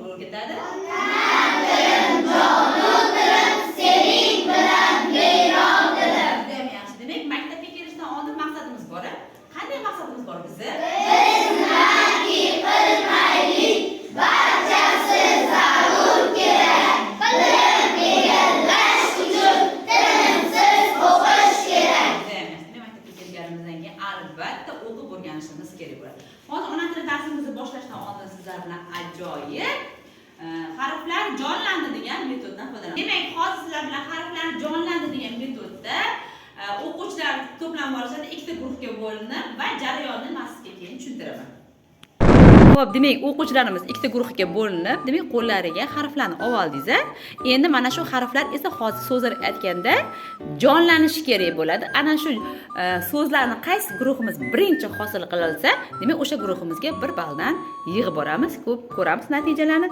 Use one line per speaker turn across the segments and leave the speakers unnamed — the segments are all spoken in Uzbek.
bo'lib ketadi.
Sening bilan mehmondirim.
Juda ham yaxshi. Demak, maktabga kelishdan oldin maqsadimiz bor. Qanday maqsadimiz bor bizni?
Biznaki qilmaylik, barchasi zarur kerak. Bilim egallash uchun tinimsiz o'qish kerak.
Juda ham yaxshi. Demak, maktabga kelganimizdan keyin albatta o'qib o'rganishimiz kerak bo'ladi. Hozir ona tili darsimizni boshlashdan oldin sizlar bilan ajoyib harflar jonlandi degan metoddan foydalanamiz. Demak, hozir sizlar bilan harflar jonlandi degan metodda o'quvchilar to'planib olishadi, ikkita guruhga bo'linib va jarayonni men sizga keyin tushuntiraman. Xo'p, demak, o'quvchilarimiz ikkita guruhga bo'linib, demak, qo'llariga harflarni olib oldingiz. Endi mana shu harflar esa hozir so'zlar aytganda jonlanishi kerak bo'ladi. Ana shu so'zlarni qaysi guruhimiz birinchi hosil qila olsa, demak, o'sha guruhimizga 1 balldan yig'ib boramiz. Ko'p ko'ramiz natijalarni.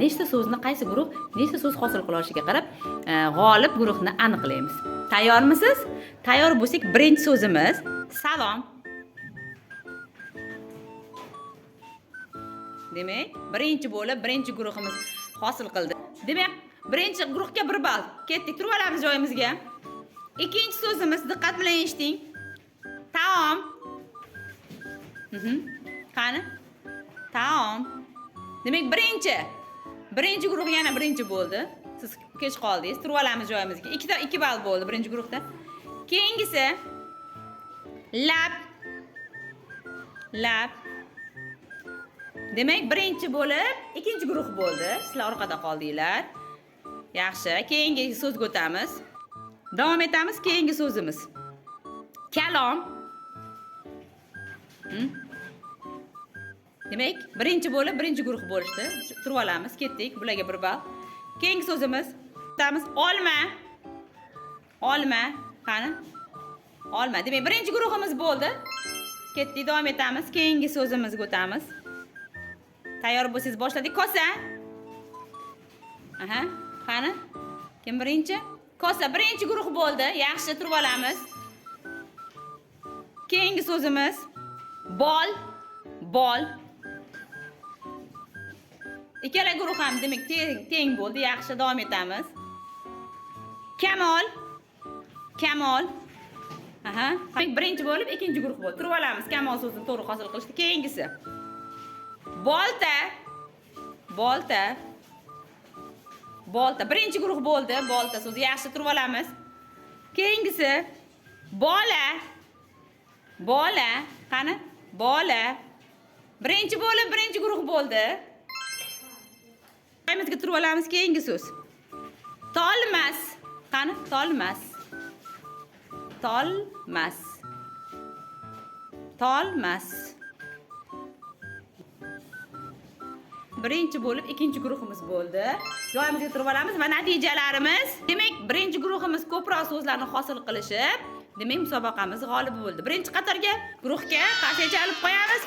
Nechta so'zni qaysi guruh, nechta so'z hosil qila olishiga qarab, g'olib guruhni aniqlaymiz. Tayyormisiz? Tayyor bo'lsak, birinchi so'zimiz salom. Demak, birinchi bo'lib, birinchi guruhimiz hosil qildi. Demak, birinchi guruhga 1 ball. Ketdik, turib olamiz joyimizga. Ikkinchi so'zimiz, diqqat bilan eshiting. Taom. Qani? Taom. Demak, birinchi guruh yana birinchi bo'ldi. Siz kech qoldingiz, turib olamiz joyimizga. 2 ball bo'ldi birinchi guruhda. Keyingisi lab. Demak, birinchi bo'lib, ikkinchi guruh bo'ldi. Sizlar orqada qoldinglar. Yaxshi. Keyingi so'zga o'tamiz. Davom etamiz. Keyingi so'zimiz kalom. Demak, birinchi bo'lib, birinchi guruh bo'lishdi. Turib olamiz, ketdik. Bularga 1 ball. Keyingi so'zimiz o'tamiz olma. Qani? Olma. Demak, birinchi guruhimiz bo'ldi. Ketdik, davom etamiz. Keyingi so'zimizga o'tamiz. Tayyor bo'lsangiz boshladik. Kosa. Qani? Kim birinchi? Kosa birinchi guruh bo'ldi. Yaxshi, turib olamiz. Keyingi so'zimiz bol. Ikkala guruh ham demak teng bo'ldi. Yaxshi, davom etamiz. Kamol. Demak, birinchi bo'lib, ikkinchi guruh bo'ldi. Turib olamiz. Kamol so'zini to'g'ri hosil qilishdi. Keyingisi bolta. Birinchi guruh bo'ldi. Bolta so'zi. Yaxshi, turib olamiz. Keyingisi bola. Qani? Bola. Birinchi bo'lib, birinchi guruh bo'ldi. Joyimizga turib olamiz. Keyingi so'z tolmas. Qani? Tolmas. Birinchi bo'lib, ikkinchi guruhimiz bo'ldi. Joyimizga turib olamiz va natijalarimiz, demak, birinchi guruhimiz ko'proq so'zlarni hosil qilishib, demak, musobaqamiz g'olibi bo'ldi. Birinchi qatorga guruhga qarshi chalib qo'yamiz.